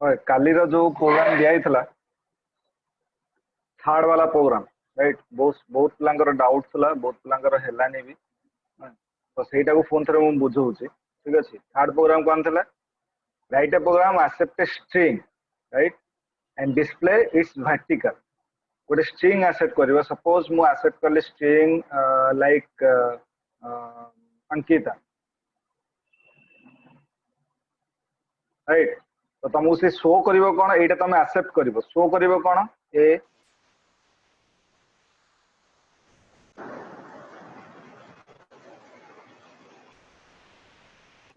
काली जो प्रोग्राम दिया थर्ड वाला प्रोग्राम राइट बहुत बहुत पिलांकर डाउट थला बहुत पिलांकर हेलानी भी तो सेटा को फोन थरे मु बुझौछि ठीक अछि थर्ड प्रोग्राम कोन थला write a program accept a string write and display its vertical गोटे स्ट्रिंग एक्सेप्ट करबो सपोज मु एक्सेप्ट करले स्ट्रिंग लाइक अंकिता राइट तो तुमको से शो करिवो कोन एटा तुम एक्सेप्ट करिवो शो करिवो कोन ए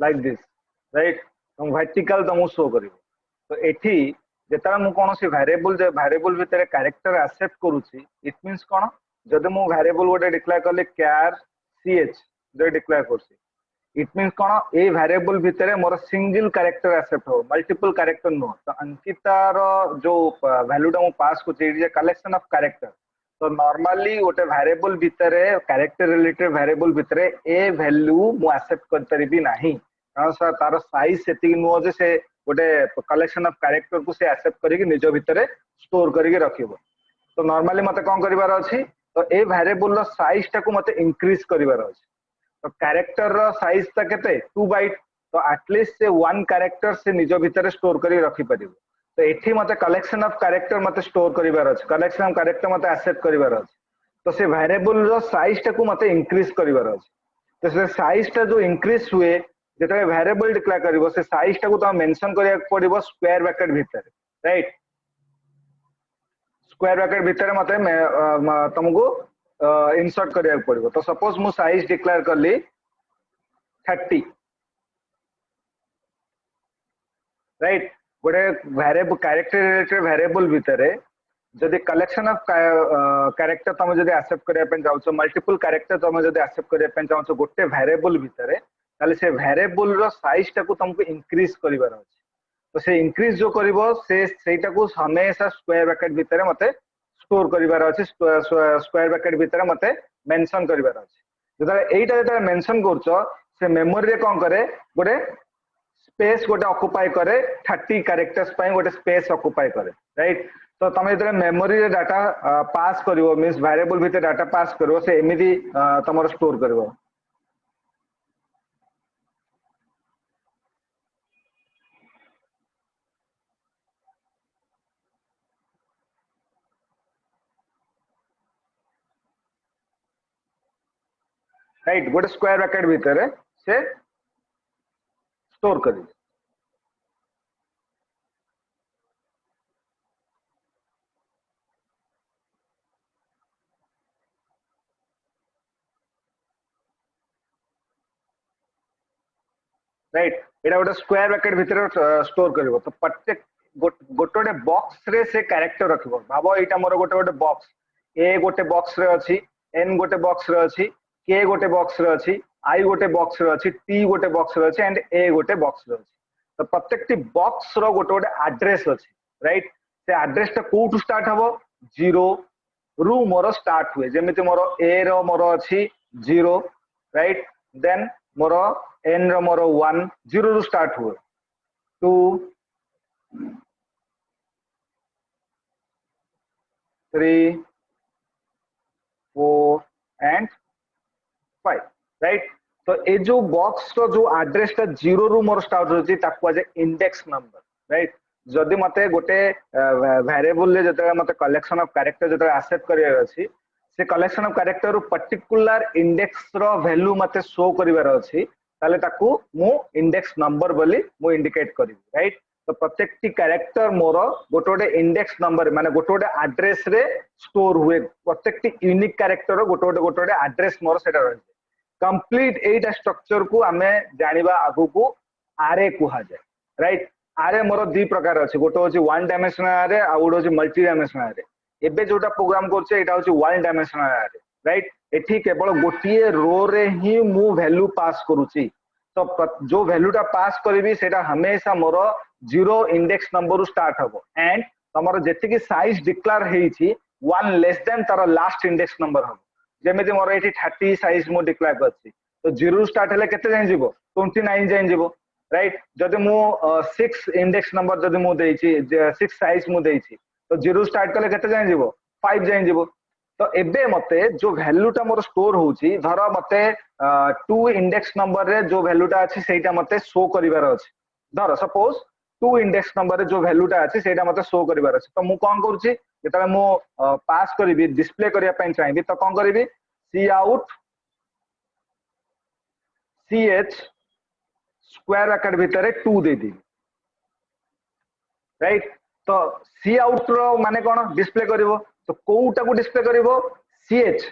लाइक दिस राइट तुम वर्टिकल तुमको शो करिवो तो एठी जेता मु कोन से वेरिएबल भितर कैरेक्टर एक्सेप्ट करूची इट मींस कोन जदि मु वेरिएबल गोटे डिक्लेयर करले चार ch जो डिक्लेयर करसी it means cone a variable भितर मोर सिंगल कैरेक्टर एक्सेप्ट हो मल्टीपल कैरेक्टर नो तो अंकिता रो जो वैल्यूटा मु पास को जे कलेक्शन ऑफ कैरेक्टर तो नॉर्मली गोटे वेरिएबल भितर कैरेक्टर रिलेटेड वेरिएबल भितर ए वैल्यू मु एक्सेप्ट कर परिबी नाही कारण सर तार साइज सेति नुह जे से गोटे कलेक्शन ऑफ कैरेक्टर को से एक्सेप्ट करिक निज भितर स्टोर करिक रखिबो तो नॉर्मली मते कोन करिवार अछि तो ए वेरिएबल रो साइज टा को मते इंक्रीज करिवार अछि तो कैरेक्टर रो साइज ता केते 2 बाइट तो एटलीस्ट से 1 कैरेक्टर से निज भितर स्टोर करी रखि परिबो तो एठी मते कलेक्शन ऑफ कैरेक्टर मते स्टोर करिवार अछि कलेक्शन ऑफ कैरेक्टर मते एक्सेप्ट करिवार अछि तो से वेरिएबल रो साइज टा को मते इंक्रीज करिवार अछि तो से साइज टा जो इंक्रीज हुए जेते वेरिएबल डिक्लेयर करिवो से साइज टा को तो मेंशन करिया पड़िबो स्क्वायर ब्रैकेट भितर राइट स्क्वायर ब्रैकेट भितर मते तुमको इंसर्ट करिया पड़िबो तो सपोज मु साइज डिक्लेयर करली 30 राइट गोटे वेरिएबल कैरेक्टर रिलेटेड वेरिएबल भितर जदि कलेक्शन ऑफ कैरेक्टर तुम जदि एक्सेप्ट करिया पे जाउछो मल्टीपल कैरेक्टर तुम जदि एक्सेप्ट करिया पे जाउछो गोटे वेरिएबल भितर ताले से वेरिएबल रो साइज टा को तुमको इंक्रीज करिवार अछि तो से इंक्रीज जो करिवो से सेटा को हमेशा स्क्वायर ब्रैकेट भितर मते स्टोर करिवार अछि स्क्वायर ब्रैकेट भितर मते मेंशन करिवार अछि जदा एटा जदा मेंशन करछो से मेमोरी रे कोन करे गोटे स्पेस गोटे ऑक्युपाई करे 30 कैरेक्टर्स पई गोटे स्पेस ऑक्युपाई करे राइट तो तुम जदा मेमोरी रे डाटा पास करिवो मींस वेरिएबल भितर डाटा पास करिवो से एमिदी तमरो स्टोर करिवो राइट गोटे स्क्वायर ब्रैकेट भितर से स्टोर करी राइट एटा गोटे स्क्वायर ब्रैकेट भितर स्टोर करिवो तो प्रत्येक गोटे बॉक्स रे से कैरेक्टर रखिबो भाबो एटा मोर गोटे बॉक्स ए गोटे बॉक्स रे अछि एन गोटे बॉक्स रे अछि के गोटे बॉक्स रे अछि आई गोटे बॉक्स रे अछि टी गोटे बॉक्स रे अछि एंड ए गोटे बॉक्स रे अछि तो प्रत्येक टी बॉक्स रो गोटे एड्रेस अछि राइट से एड्रेस टा कोठु स्टार्ट हबो 0 रु मोर स्टार्ट हुए जेमिति मोर ए रो मोर अछि 0 राइट देन मोर एन रो मोर 1 0 रु स्टार्ट हुए 2 3 4 एंड 5 राइट तो ए जो बॉक्स रो जो एड्रेस टा 0 रु मोर स्टार्ट होची ताको जे इंडेक्स नंबर राइट जदि मते गोटे वेरिएबल ले जते मते कलेक्शन ऑफ कैरेक्टर जते एक्सेप्ट करिया अछि से कलेक्शन ऑफ कैरेक्टर रो पर्टिकुलर इंडेक्स रो वैल्यू मते शो करिवार अछि ताले ताको मु इंडेक्स नंबर बोली मु इंडिकेट करिवि राइट तो प्रत्येक टी कैरेक्टर मोर गोटे इंडेक्स नंबर माने गोटे एड्रेस रे स्टोर हुए प्रत्येक टी यूनिक कैरेक्टर रो गोटे एड्रेस मोर सेटा रहि कंप्लीट एटा स्ट्रक्चर को आमे जानिबा आगु को आरे कुहा जाय राइट आरे मोर दी प्रकार अछि गोटे होची वन डायमेंशनल आरे आ गोटे होची मल्टी डायमेंशनल आरे एबे जोटा प्रोग्राम करछे एटा होची वन डायमेंशनल आरे राइट एठी केवल गोटिए रो रे ही मु वैल्यू पास करूची तो जो वैल्यूटा पास करिवि सेटा हमेशा मोर 0 इंडेक्स नंबर स्टार्ट हबो एंड तमरो जेति की साइज डिक्लेयर हेछि 1 लेस देन तार लास्ट इंडेक्स नंबर हबो जेमिति मोर एठी 30 साइज मु डिक्लेयर करछि तो 0 स्टार्ट हेले केते जाय जिवो 29 जाय जिवो राइट जदि मु 6 इंडेक्स नंबर जदि मु देछि 6 साइज मु देछि तो 0 स्टार्ट कले केते जाय जीवो 5 जाय जीवो तो एबे मते जो वैल्यूटा मोर स्टोर होउची धर मते 2 इंडेक्स नंबर रे जो वैल्यूटा अछि सेटा मते शो करिवार अछि धर सपोज 2 इंडेक्स नंबर रे जो वैल्यूटा अछि सेटा मते शो करिवार अछि तो मु कोन करूची जेतले मु पास करिवि डिस्प्ले करिया पई चाहिबी तो कोन करिवि सी आउट ch स्क्वायर ब्रैकेट भितर 2 दे दी राइट तो सी आउट रो माने कोन डिस्प्ले करिवो तो कोउटा को डिस्प्ले करिवो ch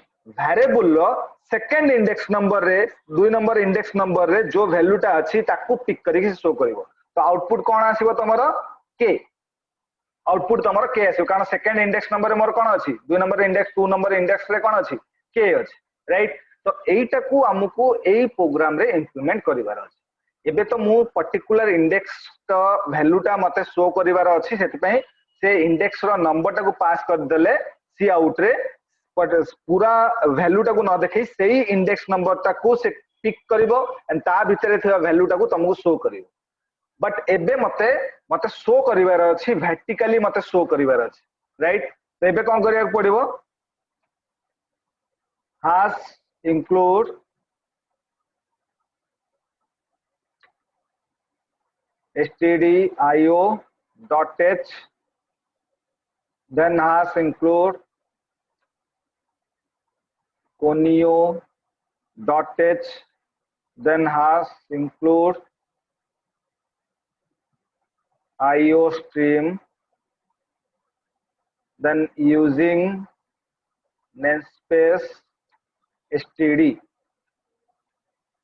वेरिएबल रो सेकंड इंडेक्स नंबर रे 2 नंबर इंडेक्स नंबर रे जो वैल्यूटा अछि ताकू पिक करिक शो करिवो तो आउटपुट कोन आसीबो तमरो k आउटपुट तमरो k आसीबो कारण सेकंड इंडेक्स नंबर रे मोर कोन अछि 2 नंबर इंडेक्स 2 नंबर इंडेक्स रे कोन अछि k अछि राइट तो एईटा को हमकु एई प्रोग्राम रे इंप्लीमेंट करिवार अछि एबे तो मु पर्टिकुलर इंडेक्स तो वैल्यूटा मते शो करिवार अछि सेति पई से इंडेक्स रो नंबर टाको पास कर देले सी आउट रे पूरा वैल्यूटा को न देखै सेही इंडेक्स नंबर टाको से पिक करिवो एंड ता भितरे थिया वैल्यूटा को तुमको शो करिवो बट एबे मते मते शो करिवार अछि वर्टिकली मते शो करिवार अछि राइट तो एबे कोन करिया पड़िवो हाश include stdio.h then hash include conio.h then hash include iostream then using namespace std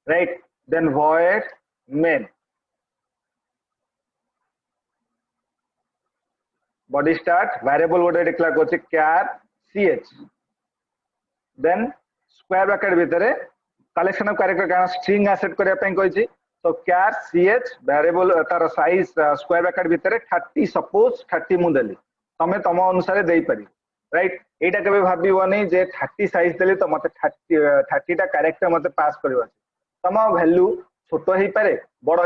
right then void main body start variable would declare gochi char ch then square bracket भितरे collection of character का string asset करिया पई कहिछि तो char ch variable तार size square bracket भितरे 30 suppose 30 मु देली तमे तम अनुसार देई पारि राइट एटा केबे भाबिबोनी जे 30 साइज देली तो मते 30 टा कैरेक्टर मते पास करबा तम वैल्यू छोटो ही पारे बड़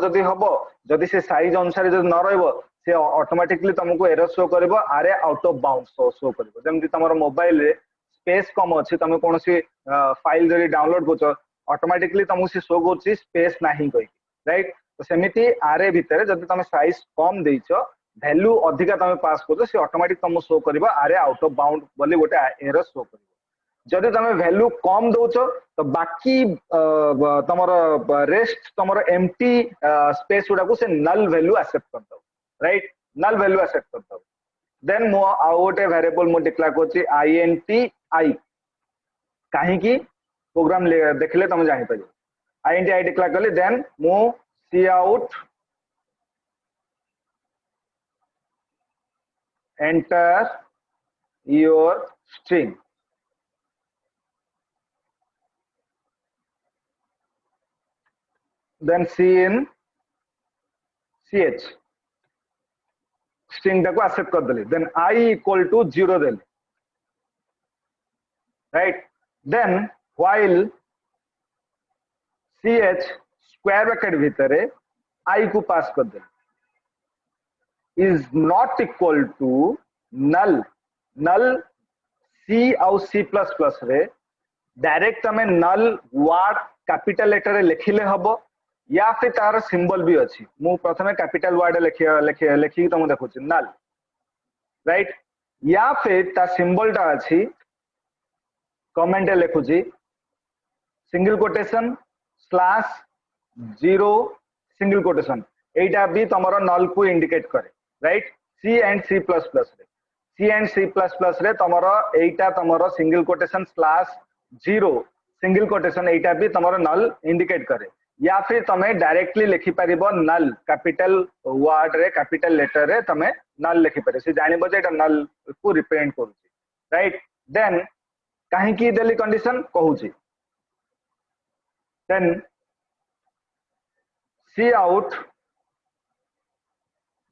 जदी हबो जदी से साइज अनुसार जदी न रहइबो से ऑटोमेटिकली तुमको एरर शो करबो आरे आउट ऑफ बाउंड शो करबो जेमति तमरो मोबाइल रे स्पेस कम अछि तमे कोनोसी फाइल जदी डाउनलोड करछो ऑटोमेटिकली तुमको से शो करछि स्पेस नाही कहि राइट तो सेमिति आरे भितरे जदी तमे साइज कम देइछो वैल्यू अधिका तमे पास करछो से ऑटोमेटिक तुमको शो करबो आरे आउट ऑफ बाउंड बोली गोटे एरर शो करबो जदि तमे वैल्यू कम दउछो तो बाकी तमरो रेस्ट तमरो एम्प्टी स्पेस गुडा को से नल वैल्यू एक्सेप्ट करतो राइट नल वैल्यू एक्सेप्ट करतो देन मो आउटे वेरिएबल मो डिक्लेयर करछि इंट आई काहे की प्रोग्राम देखले तमे जानि परिबो इंट आई डिक्लेयर करले देन मो c out enter your string then c in ch string टाको एक्सेप्ट कर देली then I equal to 0 देली right then while ch square bracket भितरे I को पास कर देली is not equal to null null c और c++ रे डायरेक्ट हमें null वर्ड कैपिटल लेटर रे लिखिले हबो या फिर तार सिंबल भी अछि मु प्रथमे कैपिटल वर्ड लिखि तुम देखु नल राइट या फिर ता सिंबल टा अछि कमेंट लिखु single quotation slash 0 single quotation एटा भी तमरो नल को इंडिकेट करे right c and c plus plus रे c and c plus plus रे तमरो एटा तमरो single quotation slash 0 single quotation एटा भी तमरो नल इंडिकेट करे या फिर तमे डायरेक्टली लिखि परिबो नल कैपिटल वर्ड रे कैपिटल लेटर रे तमे नल लिखि परिबो से जानिबो जे एटा नल को रिप्रेजेंट करूची राइट देन काहे की देली कंडीशन कहूची देन सी आउट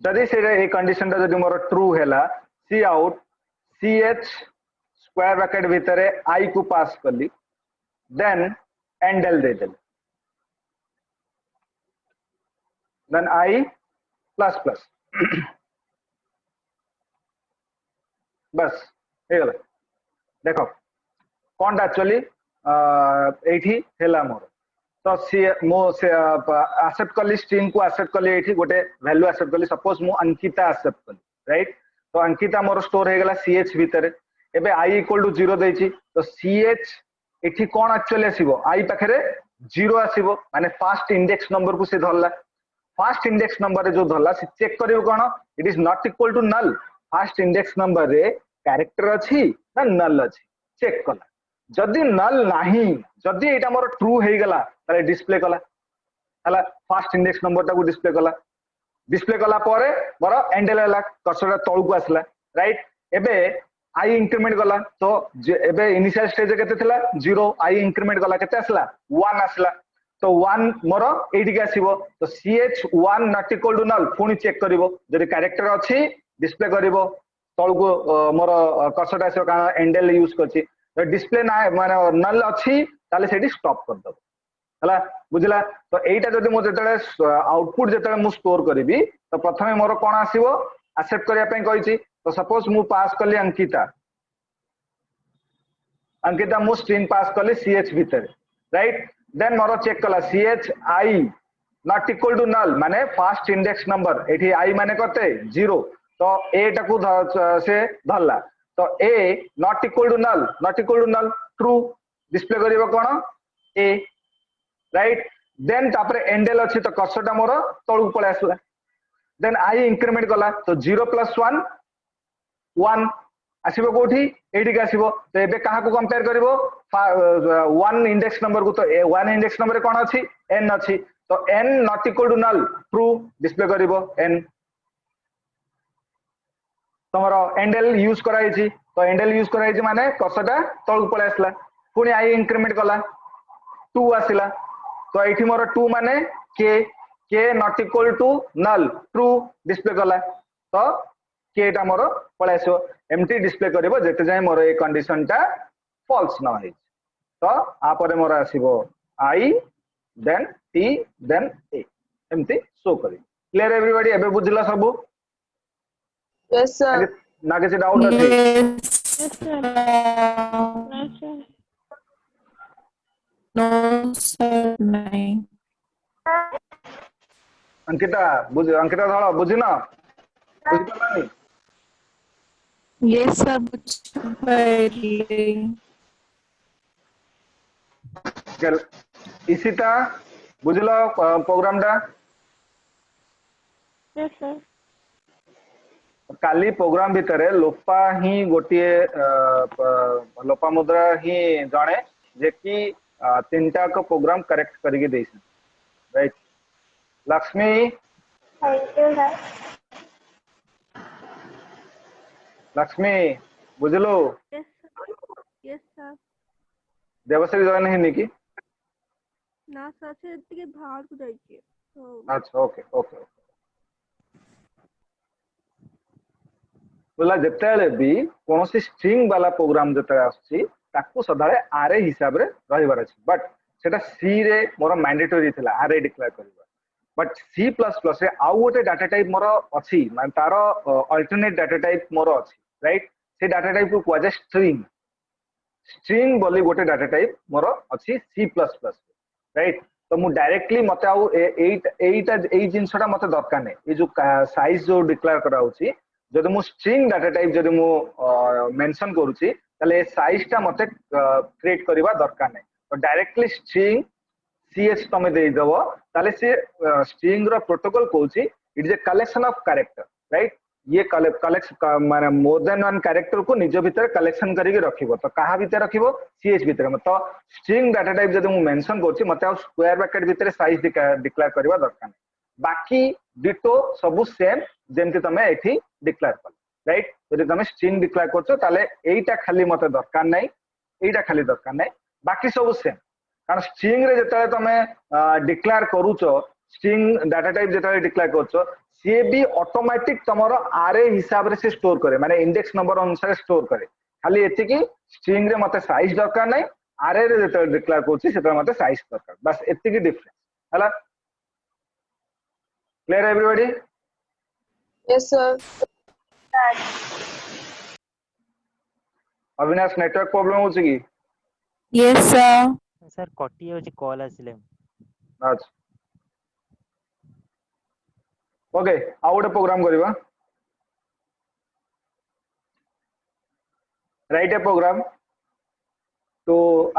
जदी से ए कंडीशन ता जदी मोर ट्रू हैला cout ch square bracket भितरे I को पास करली देन एंडल दे देली देन आई प्लस प्लस बस हे गला देखो कौन एक्चुअली एठी हेला मोर तो सी मो से एक्सेप्ट कली स्ट्रिंग को एक्सेप्ट कली एठी गोटे वैल्यू एक्सेप्ट कली सपोज मु अंकिता एक्सेप्ट कली राइट तो अंकिता मोर स्टोर हे गला ch भीतर एबे i इक्वल टू 0 देछि तो ch एठी कोन एक्चुअली आसीबो i पाखरे 0 आसीबो माने फर्स्ट इंडेक्स नंबर को से धरला फर्स्ट इंडेक्स नंबर रे जो धरला से चेक करियो कोन it is not equal to null first index number रे कैरेक्टर अछि ना नल अछि चेक कला जदि नल नाही जदि एटा मोर ट्रू हे गला ताले डिस्प्ले कला हला फर्स्ट इंडेक्स नंबर टा को डिस्प्ले कला परे मोर एंडल हला कर्सर तळु को आसला राइट एबे आई इंक्रीमेंट गला तो एबे इनिशियल स्टेज केते थिला 0 आई इंक्रीमेंट गला केते आसला 1 आसला तो 1 मोर एठी के आसीबो तो ch1 नॉट इक्वल टू नल पुनी चेक करिवो जदि कैरेक्टर अछि डिस्प्ले करिवो तळु को मोर कर्सर आसीबो का एंडल यूज करछि तो डिस्प्ले ना माने नल अछि ताले सेठी स्टॉप कर दबो हला बुझला तो एटा जदि मो जेतले आउटपुट जेतले मु स्टोर करबी तो प्रथमे मोर कोन आसीबो एक्सेप्ट करिया पय कहिछि तो सपोज मु पास कली अंकिता मु स्ट्रिंग पास कली ch भीतर राइट देन मोर चेक कला ch i not equal to null माने फर्स्ट इंडेक्स नंबर एठी i माने कते 0 तो a टाकू से धरला तो a not equal to null true display करिवो कोन a राइट देन तापरे एंडल अछि तो कर्सरटा मोर तळु पळे आसला देन आई इंक्रीमेंट कला तो 0 प्लस 1 1 आसीबो कोठी एठी के आसीबो तो एबे कहा को कंपेयर करिवो 1 इंडेक्स नंबर को तो 1 इंडेक्स नंबर कोन अछि n अछि तो n not equal to null true display करिवो n तमरो एंडल यूज कराई छी तो एंडल यूज कराई छी माने कर्सरटा तळु पळे आसला पुनी आई इंक्रीमेंट कला 2 आसिला तो एठी मोर 2 माने k not equal to null true display कला तो k टा मोर पळे आसो एम्प्टी डिस्प्ले करबो जेते जाय मोर ए कंडीशन टा फॉल्स न होई तो आ परे मोर आसीबो i then t then a empty show करी क्लियर एवरीबॉडी एबे बुझला सब यस सर ना किसी डाउट अछि नो सर नहीं अंकिता अंकिता धड़ा बुझिना बुझि पालानी यस सर बुझले चल इसीता बुझलो प्रोग्राम टा यस सर काली प्रोग्राम भितरे लोपा ही गोटे लोपा मुद्रा ही जणे जे कि तीनटा को प्रोग्राम करेक्ट करके देइछन right Lakshmi thank you sir Lakshmi बुझलो यस सर देवश्री जॉइन है कि ना सर से ଟିକେ बाहर को जाइए तो अच्छा ओके ओके बोला जेतेले भी कोनोसी स्ट्रिंग वाला प्रोग्राम जेते आछि ताकू सदाळे आरे हिसाब रे रहिबार अछि बट सेटा सी रे मोर मैंडेटरी थिला आरे डिक्लेयर करबा बट सी प्लस प्लस रे आउ गोटे डाटा टाइप मोर अछि माने तारो अल्टरनेट डाटा टाइप मोर अछि राइट से डाटा टाइप को क्वाजे स्ट्रिंग बोली गोटे डाटा टाइप मोर अछि सी प्लस प्लस राइट तो मु डायरेक्टली मते आउ एटा एई जिंसटा मते दरकार नै ए जो साइज जो डिक्लेयर करा होछि जदि मु स्ट्रिंग डाटा टाइप जदि मु मेंशन करूछि ताले साइज टा मते क्रिएट करबा दरकार नै तो डायरेक्टली स्ट्रिंग ch तमे दे दबो ताले से स्ट्रिंग रो प्रोटोकॉल कहूछि it is a collection of character right ये कलेक्ट माने मोर देन वन कैरेक्टर को निज भीतर कलेक्शन करके रखिबो तो कहा भीतर रखिबो ch भीतर तो स्ट्रिंग डाटा टाइप जदि मु मेंशन करछि मते आ स्क्वायर ब्रैकेट भीतर साइज डिक्लेयर करबा दरकार नै बाकी डिटो सब सेम जेमति तमे एठी डिक्लेयर कर राइट जदि तमे स्ट्रिंग डिक्लेयर करछो ताले एईटा खाली मते दरकार नै एईटा खाली दरकार नै बाकी सब सेम कारण स्ट्रिंग रे जतले तमे डिक्लेयर करूछो स्ट्रिंग डाटा टाइप जतले डिक्लेयर करछो सी भी ऑटोमेटिक तमरो आरे हिसाब रे से स्टोर करे माने इंडेक्स नंबर अनुसार स्टोर करे खाली एति की स्ट्रिंग रे मते साइज दरकार नै आरे रे जतले डिक्लेयर करछि सेता मते साइज दरकार बस एति की डिफरेंस हला Clear everybody? Yes, sir. Avinash network problem होची की? Yes, sir. सर कटी होची कॉल आसिले अच्छा ओके आउ गोटे प्रोग्राम करवा write a program to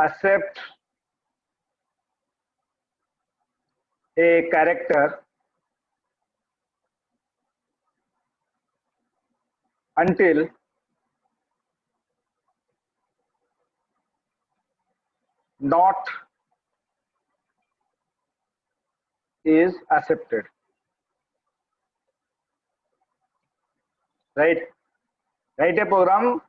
accept a character until not is accepted, right? Write a program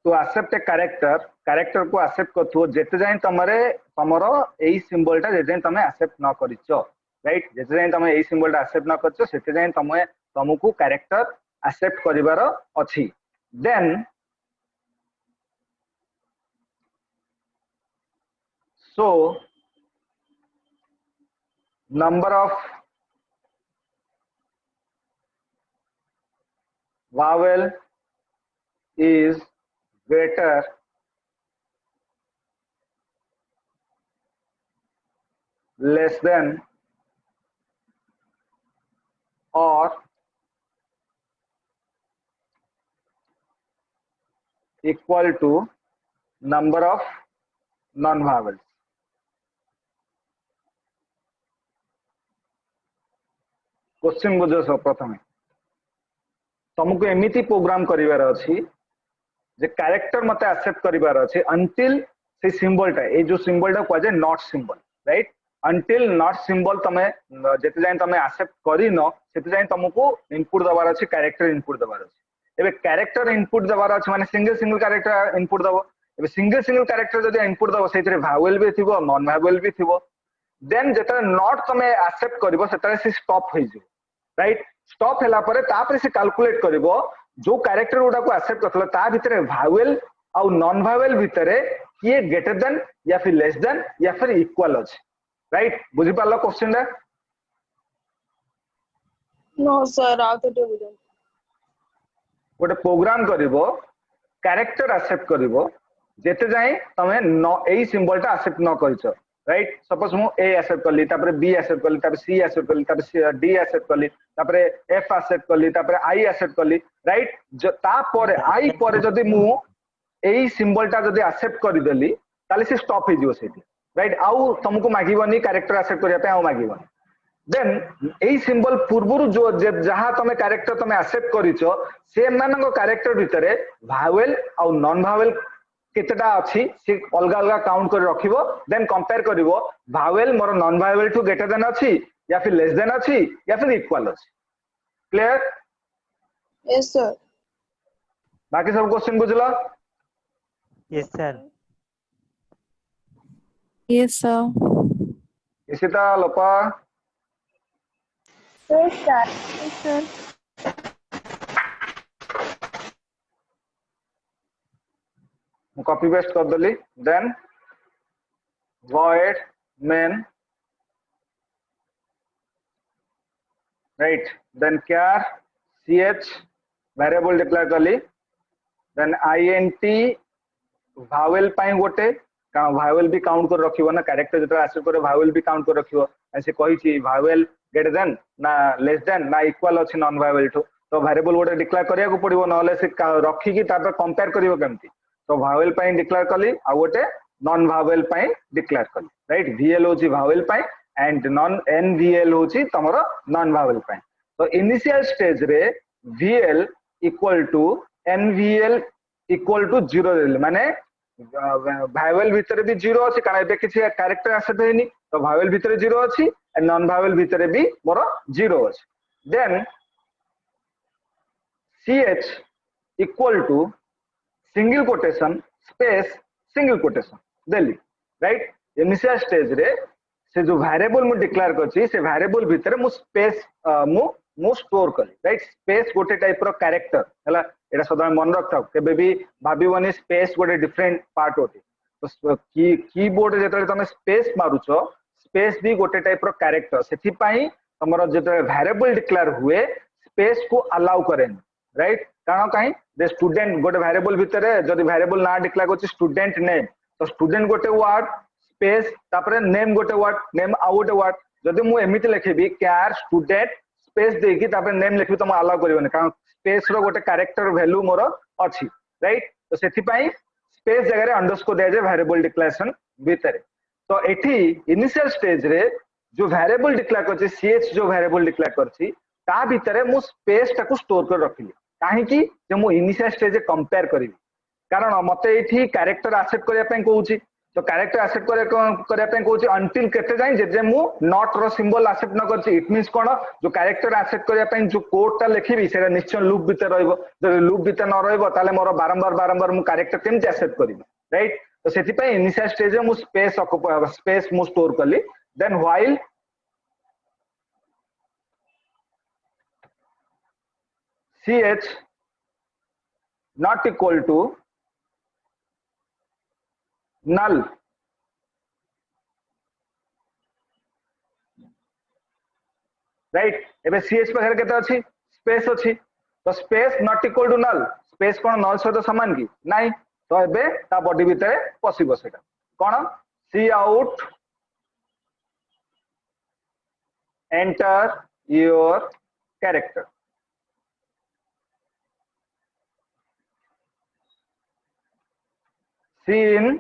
to accept a character को accept करथु जेते जाय तमरे तमरो एई सिंबल टा जेते तमे accept न करिचो, right? जेते जाय तमे एई सिंबल टा accept न करचो सेते जाय तमे तमको character accept करिवार अछि. Then so number of vowel is greater less than or equal to number of non-vowels. Question बुझो सब प्रथमे तुमको एमिति प्रोग्राम करिवार अछि जे कैरेक्टर मते एक्सेप्ट करिवार अछि अंटिल से सिंबल टा ए जो सिंबल टा कहजे not symbol, right? Until not symbol तमे जेते जाय तमे एक्सेप्ट करिनो सेते जाय तुमको इनपुट दबार अछि, कैरेक्टर इनपुट दबार अछि. एबे कैरेक्टर इनपुट दबार अछि माने सिंगल कैरेक्टर इनपुट दबो. एबे सिंगल कैरेक्टर जदि इनपुट दबो सेतरे भावेल भी थिबो नॉन भावेल भी थिबो. देन जेतरे नॉट तमे एक्सेप्ट करिवो सेतरे से स्टॉप होई जो, राइट? स्टॉप हैला परे तापर से कैलकुलेट करिवो जो कैरेक्टर गुडा को एक्सेप्ट करथला ता भितरे भावेल और नॉन भावेल भितरे किए ग्रेटर देन या फिर लेस देन या फिर इक्वल अछि, राइट? बुझि पालो क्वेश्चन रे? No, sir. Out of the गोटे प्रोग्राम करिवो कैरेक्टर एक्सेप्ट करिवो जेते जाय तमे एई सिंबल टा एक्सेप्ट न करिचो, राइट? सपोज मु ए एक्सेप्ट करली तापर बी एक्सेप्ट करली तापर सी एक्सेप्ट करली तापर डी एक्सेप्ट करली तापर एफ एक्सेप्ट करली तापर आई एक्सेप्ट करली, राइट? तापर आई पर जदि मु एई सिंबल टा जदि एक्सेप्ट करि देली ताले से स्टॉप हे जिवो सेठी, राइट? आउ तुमको मागिबनी कैरेक्टर एक्सेप्ट करिया पे आउ मागिबनी. देन एई सिंबल पूर्वरु जो जहां तमे कैरेक्टर तमे एक्सेप्ट करिचो से मानको कैरेक्टर भितरे भावेल और नॉन भावेल केतेटा अछि से अलगा अलगा काउंट कर रखिबो. देन कंपेयर करिवो भावेल मोर non vowel to greater than अछि या फिर लेस देन अछि या फिर इक्वल अछि. क्लियर? Yes, sir. बाकी सब क्वेश्चन बुझलो? Yes sir Yes, sir. Isita Lopa Yes, sir. Yes, sir. Copy paste कर देली. Then void main, right? then char ch variable declare करली. then int vowel पाई गोटे का vowel भी काउंट कर रखिबो ना कैरेक्टर जेतरा एक्सेप्ट करे vowel भी काउंट कर रखिबो. ऐसे कहि छी vowel ग्रेटर देन ना लेस देन ना इक्वल अछि नॉन vowel टू तो वेरिएबल गोटे डिक्लेयर करिया को पड़िबो नले से रखी की तापर कंपेयर करिवो केमती. तो vowel पाई डिक्लेयर करली आ गोटे नॉन vowel पाई डिक्लेयर करली, राइट? vl होची vowel पाई एंड नॉन nvl होची तमरो नॉन vowel पाई. तो इनिशियल स्टेज रे vl equal to nvl equal to 0 माने भावेल भितरे भी 0 अछि कारण एबे किछि कैरेक्टर एक्सेप्ट हेनी तो भावेल भितरे 0 अछि एंड नॉन भावेल भितरे भी मोर 0 अछि. Then ch equal to single quotation space single quotation देली, राइट? इनिशियल स्टेज रे से जो वेरिएबल मु डिक्लेयर करछि से वेरिएबल भितरे मु स्पेस मु स्टोर करी, राइट? स्पेस गोटे टाइप रो कैरेक्टर हला एटा सदा मन रखता केबे भी भाबीवनी स्पेस गोटे डिफरेंट पार्ट होती. तो कीबोर्ड जेतले तमे स्पेस मारुछो स्पेस भी गोटे टाइप रो कैरेक्टर सेथि पई तमरो जेते वेरिएबल डिक्लेयर हुए स्पेस को अलाउ करेन राइट कारण कहीं दे स्टूडेंट गोटे वेरिएबल भितर जदि वेरिएबल ना डिक्लेयर करछि स्टूडेंट नेम तो स्टूडेंट गोटे वर्ड स्पेस तापरे नेम गोटे वर्ड नेम आउ गोटे वर्ड जदि मु एमिति लिखिबी क्यार स्टूडेंट स्पेस देकी तापरे नेम लिखबी तो म अलाउ करिवनी कारण स्पेस रो गोटे कैरेक्टर वैल्यू मोर अछि राइट तो सेथि पई स्पेस जगह रे अंडरस्कोर दे जे वेरिएबल डिक्लेरेशन भितर तो एठी इनिशियल स्टेज रे जो वेरिएबल डिक्लेयर करछि ch जो वेरिएबल डिक्लेयर करछि ता भितर मु स्पेस टाको स्टोर कर रखिली काहे कि जे मु इनिशियल स्टेज रे कंपेयर करिवि कारण मते एठी कैरेक्टर एक्सेप्ट करिया पई कहूछि तो कैरेक्टर एक्सेप्ट करिया पई कहूछि अंटिल केते जाय जे मु नॉट रो सिंबल एक्सेप्ट न करछि इट मींस कोन जो कैरेक्टर एक्सेप्ट करिया पई जो कोड ता लिखिबि सेरा निश्चय लूप भितर रहइबो जदि लूप भितर न रहइबो ताले मोर बारंबार मु कैरेक्टर केमति एक्सेप्ट करिबि राइट तो सेति पई इनिशियल स्टेज रे मु स्पेस मु स्टोर करली then while ch not equal to null right एबे ch पाखरे केते अछि स्पेस अछि तो space not equal to null space कोन नल सहित समान की नाही तो एबे ता बॉडी भितरे पसिबो सेटा कोन सी out enter your character cin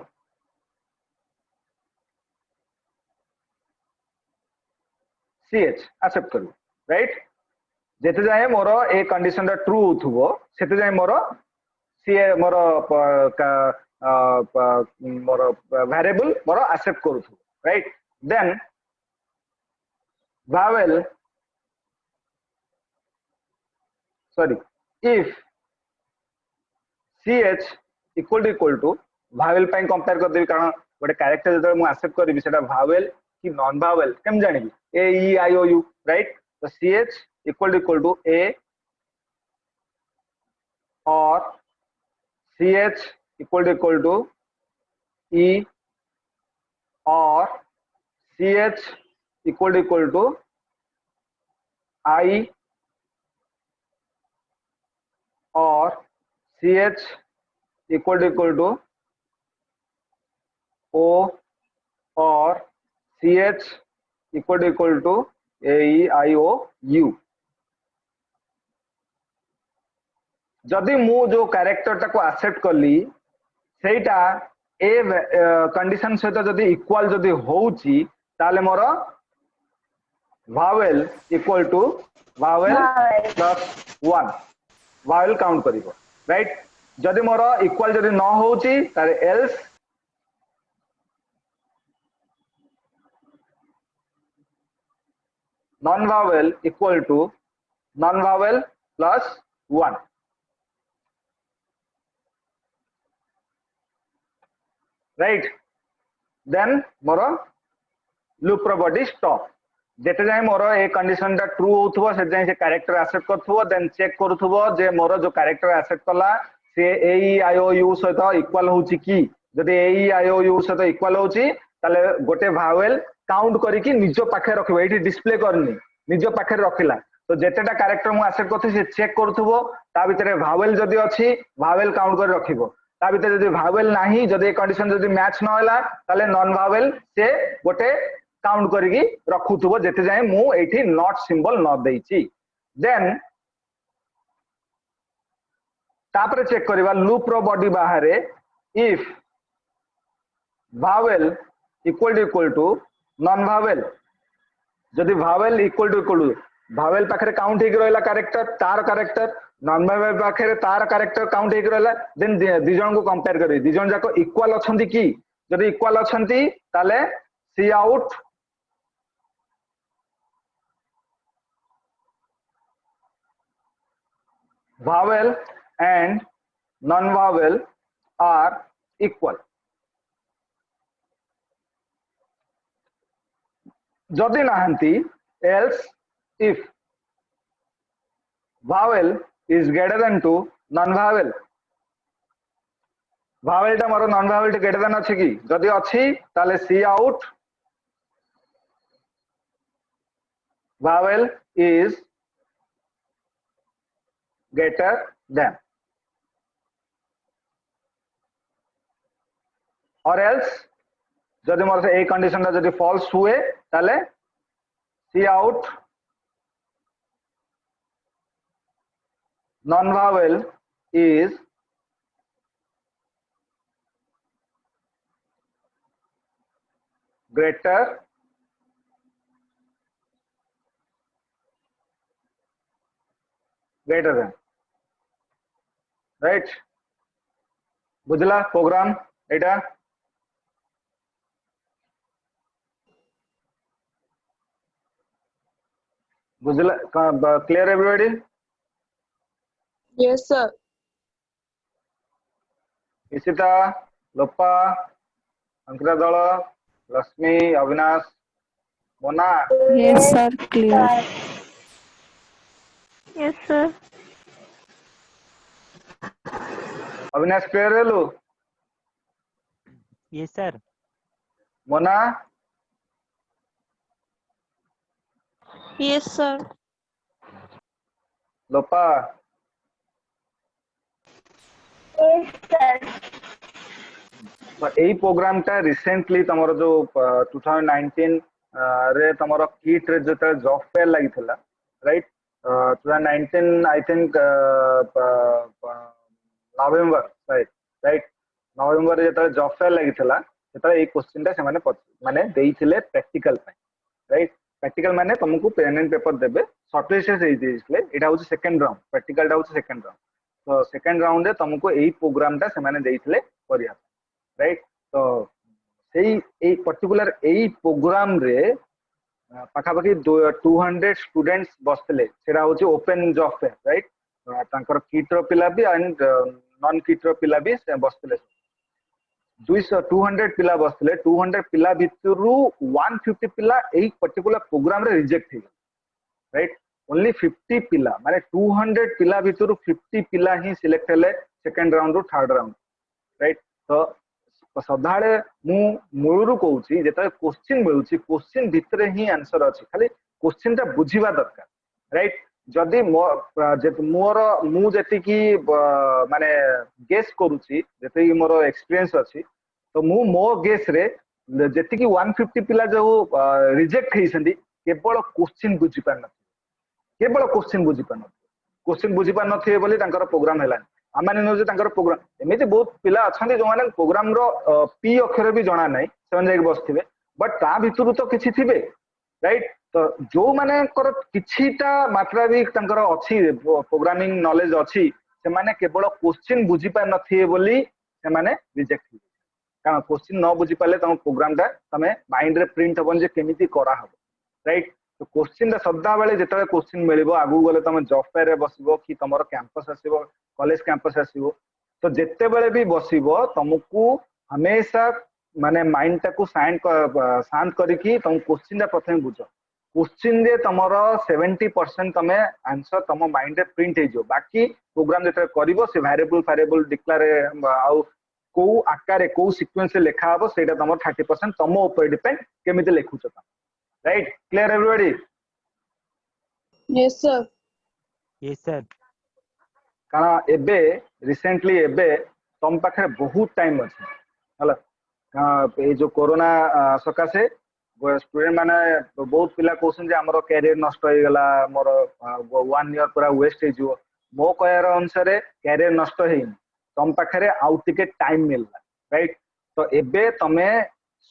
ch accept करू राइट जेते जाए मोर ए कंडीशन दा ट्रू होथबो सेते जाए मोर सी मोर मोर वेरिएबल मोर एक्सेप्ट करूथबो right then vowel sorry if ch equal to vowel पई कंपेयर कर देबी कारण गोटे कैरेक्टर जदि मु एक्सेप्ट करबी सेटा vowel कि नॉन vowel केम जानिबी a e i o u right तो ch equal to a or ch equal to e or ch equal to I or ch equal to o or ch equal to a e i o u जदि मु जो character टाको accept करली सेटा a condition सहित जदि equal जदि होउची ताले मोर vowel equal to vowel plus 1 vowel count करिवो राइट जदि मोर इक्वल जदि न होउची ताले else non vowel equal to non vowel plus 1 right then more loop रो बॉडी स्टॉप जेते जाय मोर ए कंडीशन दा ट्रू होथबो से जाय से कैरेक्टर एक्सेप्ट करथबो देन चेक करथबो जे मोर जो कैरेक्टर एक्सेप्ट कला से ए ई आई ओ यू सहित इक्वल होची की जदि ए ई आई ओ यू सहित इक्वल होची ताले गोटे भावेल काउंट करी कि निजो पाखे रखिबो एठी डिस्प्ले करनी निजो पाखे रखिला तो जेतेटा कैरेक्टर मु एक्सेप्ट करथि से चेक करथबो ता भितरे भावेल जदि अछि भावेल काउंट कर रखिबो ता भितरे जदि भावेल नाही जदि कंडीशन जदि मैच न होला ताले नॉन भावेल से गोटे काउंट करिकी रखुथबो जेते जाय मु एठी नॉट सिंबल न देइची देन तापरे चेक करबा लूप रो बॉडी बाहरे if vowel equal to non vowel जदि भावेल इक्वल टू भावेल पाखरे काउंट हेक रहला कैरेक्टर नॉन भावेल पाखरे तार कैरेक्टर काउंट हेक रहला देन दि जन को कंपेयर करी दि जन जाको इक्वल अछंती की जदि इक्वल अछंती ताले सी out vowel and non-vowel are equal जदि नाहंती else if vowel is greater than to non-vowel vowel टा मोर non-vowel टा greater than अछि की जदि अछि ताले see out vowel is greater than, or else जदि मोर ए कंडीशन जदि फॉल्स हुए ताले cout non vowel is greater than, right? बुझला प्रोग्राम एटा बुझला clear everybody? Yes, sir. Ishita, Lopa, Ankita Dal, Lakshmi, Avinash, Mona, Yes, sir. Clear. Yes, sir. Avinash clear hello? Yes, sir. Mona, Yes, sir. Lopa, तो यही programme टा रिसेंटली तमरो जो 2019 रे तमरो किट रे जो जॉब फेयर लगी थला, right? 2019 I think November, right? November रे जो जॉब फेयर लगी थला सेता ए क्वेश्चन टा से माने देइथिले प्रैक्टिकल पे, राइट? प्रैक्टिकल माने तुमको पेन एंड पेपर देबे, शॉर्टलिस्ट से देइथिले, एटा होची सेकंड राउंड, प्रैक्टिकल टा होची सेकंड राउंड। तो सेकंड राउंड रे तुमको एही प्रोग्राम टा से माने देइथिले करिया, राइट? तो सेही पर्टिकुलर एही प्रोग्राम रे पाखापाखि 200 स्टूडेंट्स बसले, सेरा होची ओपन जॉब फेयर, राइट? तांकर किट रो पिला भी एंड नॉन किट रो पिला भी बसले, 200 पिला बसले, 200 पिला भितरु 150 पिला एही पर्टिकुलर प्रोग्राम रे रिजेक्ट हे, राइट? ओनली 50 पिला माने 200 पिला भितरु 50 पिला ही सिलेक्ट हेले सेकंड राउंड रो थर्ड राउंड, राइट? तो सदाळे मु मूलरू कहूची जेता क्वेश्चन मिलुची क्वेश्चन भितरे ही आंसर अछि, खाली क्वेश्चन ता बुझिबा दरकार, राइट? जदि मोर मु जेति की माने गेस करूची, जेति की मोर एक्सपीरियंस अछि, तो मु मो गेस रे जेति की 150 पिला जो रिजेक्ट हेसंदी केवल क्वेश्चन बुझि पार न, केवल क्वेश्चन बुझि पार न, क्वेश्चन बुझि पार नथिए बोली तांकर प्रोग्राम हेलानी। आमाने नो जे तांकर प्रोग्राम एमिति बहुत पिला अछंती जो माने प्रोग्राम रो पी अक्षर भी जणा नै, सेवन जाक बसथिबे, बट ता भितरु तो किछि थिबे, राइट? तो जो माने कर किछिटा मात्रा भी तांकर अछि प्रोग्रामिंग नॉलेज अछि, से माने केवल क्वेश्चन बुझि पार नथिए बोली से माने रिजेक्ट हो, कारण क्वेश्चन न बुझि पाले तम प्रोग्राम ता तमे माइंड रे प्रिंट हबन जे केमिति करा हबो, राइट? तो क्वेश्चन ता सदा बेले जेतले क्वेश्चन मिलिबो आगु गले तमे जॉब फेयर रे बसिबो कि तमरो कैंपस आसीबो, कॉलेज कैंपस आसीबो, तो जेते बेले भी बसिबो तुमको हमेशा माने माइंड टाको शांत करिकी तुम क्वेश्चन ता प्रथम बुझ, क्वेश्चन दे तमरो 70% तमे आंसर तम माइंड रे प्रिंट हे जो, बाकी प्रोग्राम जेते करिवो से वेरिएबल डिक्लेयर आउ को आकार को सीक्वेंस लेखा हबो सेटा तमर 30% तम ऊपर डिपेंड केमिति लेखुछ, right? Clear everybody? Yes, sir. Yes, sir. कारण एबे रिसेंटली एबे तम पाखे बहुत टाइम अछि हला, ए जो कोरोना सकासे स्टूडेंट माने बहुत पिला कोसन जे हमरो कैरियर नष्ट हो गला, मोर 1 ईयर पूरा वेस्ट हे जो, मो कहर अनुसार कैरियर नष्ट हेइन, तम पाखे आउ टिके टाइम मिलला, राइट? तो एबे तमे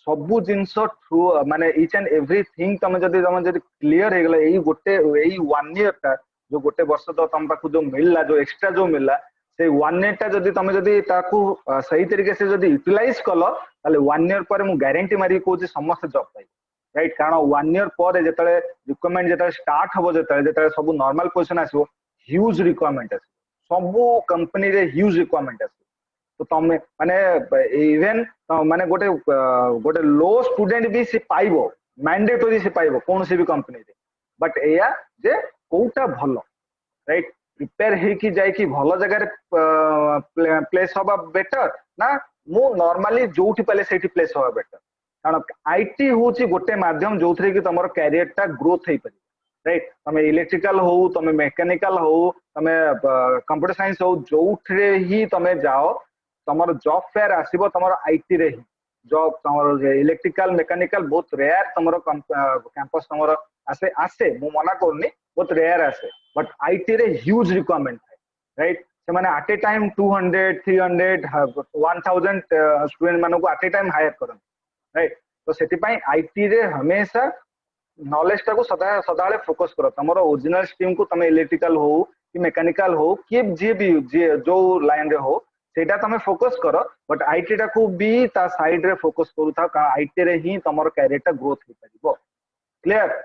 सबु जिंस थ्रू माने ईच एंड एवरीथिंग तमे जदी क्लियर हे गला, एई गोटे एई 1 ईयर ता जो गोटे वर्ष तो तम पाखु जो मिलला, जो एक्स्ट्रा जो मिलला से 1 ईयर ता जदी तमे जदी ताकू सही तरीके से जदी यूटिलाइज कलो ताले 1 ईयर पर मु गारंटी मारी कहूची समस्त जॉब पाइ, राइट? कारण 1 ईयर पर जेतले रिक्वायरमेंट जेतले स्टार्ट हबो, जेतले सब नॉर्मल पोजीशन आसीबो, ह्यूज रिक्वायरमेंट आसी, सबु कंपनी रे ह्यूज रिक्वायरमेंट आसी। तो तमे माने इवन माने गोटे लो स्टूडेंट भी से पाइबो, मैंडेटरी से पाइबो कौन से भी कंपनी रे, बट एया जे कोउटा भलो, राइट? प्रिपेयर हे कि जाय कि भलो जगह रे प्लेस होबा बेटर ना मु नॉर्मली जोठी पले सेठी प्लेस होबा बेटर, कारण आईटी होची गोटे माध्यम जोथरे कि तमरो कैरियर टा ग्रोथ हे परि, राइट तमे इलेक्ट्रिकल हो तमे मेकानिकल हो तमे कंप्यूटर साइंस हो जोठरे ही तमे जाओ तमर जॉब फेयर आसीबो तमर आईटी रे ही जॉब तमर इलेक्ट्रिकल मेकानिकल बहुत रेयर तमर कैंपस तमर आसे आसे मु मना करनी बहुत रेयर आसे बट आईटी रे ह्यूज रिक्वायरमेंट है राइट से माने एट ए टाइम 200 300 1000 स्टूडेंट मानको एट ए टाइम हायर करन राइट तो सेति पई आईटी रे हमेशा नॉलेज टाको सदाळे फोकस करो तमरो ओरिजिनल स्ट्रीम को तमे इलेक्ट्रिकल हो कि मेकानिकल हो कि जे भी जे जो लाइन रे हो सेटा तमे फोकस करो बट आईटी टाको भी ता साइड रे फोकस करू था का आईटी रे ही तमरो कैरियर टा ग्रोथ हो परिबो क्लियर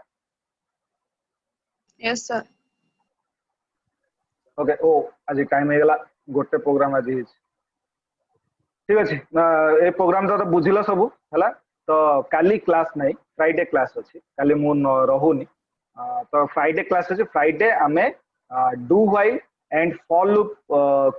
यस सर ओके ओ आज टाइम हे गला गोटे प्रोग्राम आज हिच ठीक अछि ए प्रोग्राम तो बुझिलो सब हला तो काली क्लास नहीं फ्राइडे क्लास अछि काली मु रहुनी तो फ्राइडे क्लास अछि फ्राइडे आमे do while and for loop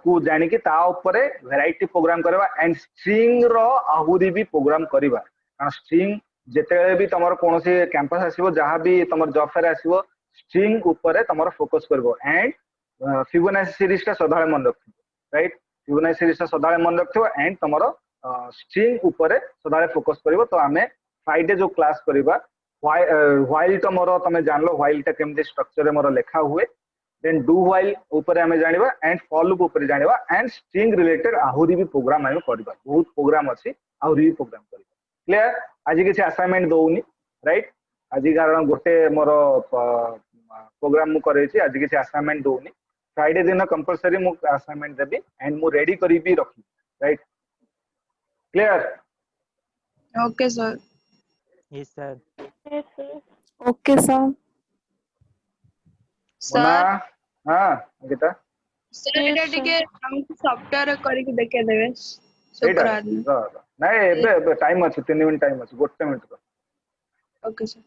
को जानि कि ता ऊपर वैरायटी प्रोग्राम करबा एंड स्ट्रिंग रो आहुरी भी प्रोग्राम करबा कारण स्ट्रिंग जेतेले भी तमर कोनोसी कैंपस आसीबो जहां भी तमर जॉब फेयर आसीबो स्ट्रिंग ऊपर तमर फोकस करबो एंड फिबोनाची सीरीज टा सदाळे मन रखिबो राइट फिबोनाची सीरीज टा सदाळे मन रखिबो एंड तमर स्ट्रिंग ऊपर सदाळे फोकस करिवो तो आमे फ्राइडे जो क्लास करिबा व्हाइल तो मोर तमे जानलो व्हाइल टा केमते स्ट्रक्चर रे मोर लेखा हुए देन डू व्हाइल ऊपर आमे जानिबा एंड फॉर लूप ऊपर जानिबा एंड स्ट्रिंग रिलेटेड आहुरी भी प्रोग्राम आमे करिबा बहुत प्रोग्राम अछि आहुरी भी प्रोग्राम करिबा क्लियर आज किसी असाइनमेंट दउनी राइट आज कारण गोटे मोर प्रोग्राम मु करे छी आज किसी असाइनमेंट दउनी फ्राइडे दिन कंपलसरी मु असाइनमेंट देबी एंड मु रेडी करी भी रखी right clear okay sir yes sir Yes, sir. Okay, sir. मुना सर हां गीता सर Yes, एटा sir. टिके हमको सॉफ्टवेयर करके देखे देबे एटा शुक्रवार दिन नहीं एबे टाइम अछि 3 मिनिट टाइम अछि गोटे मिनिट ओके सर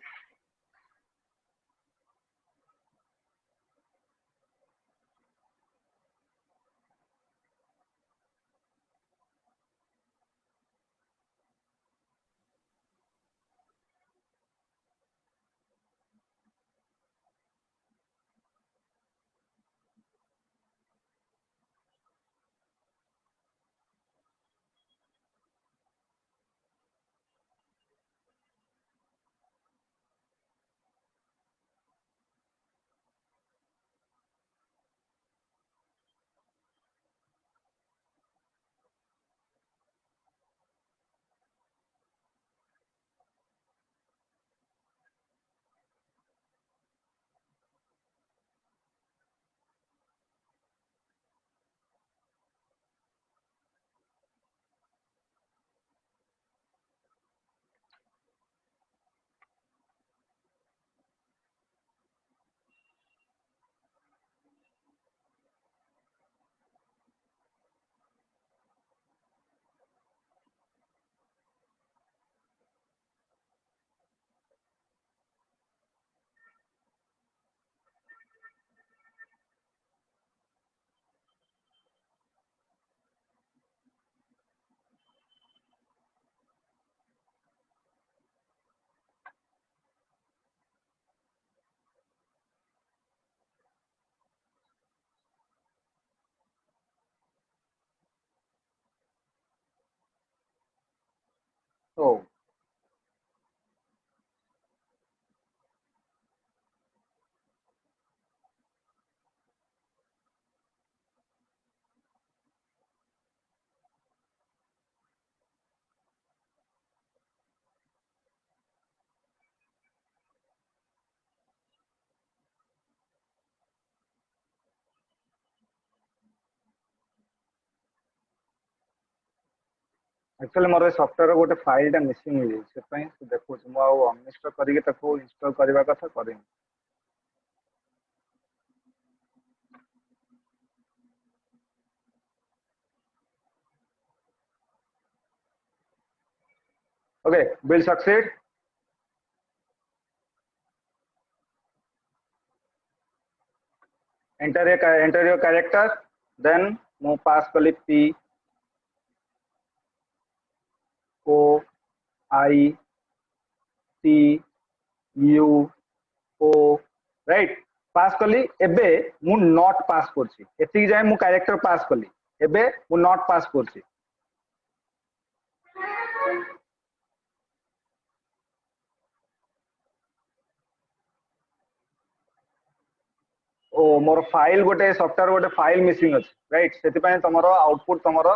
तो एक्चुअली मोर सॉफ्टवेयर गोटे फाइल टा मिसिंग हो जाई से पई से देखो मु आ अनइंस्टॉल करके ताको इंस्टॉल करबा कथा करें okay will succeed enter your character then मु पास कली p o i t u o right pass कली एबे मु नॉट पास करछि एति जाय मु कैरेक्टर पास कली एबे मु नॉट पास करछि ओ मोर फाइल गोटे सॉफ्टवेयर गोटे फाइल मिसिंग अछि राइट सेति पय तमरो आउटपुट तमरो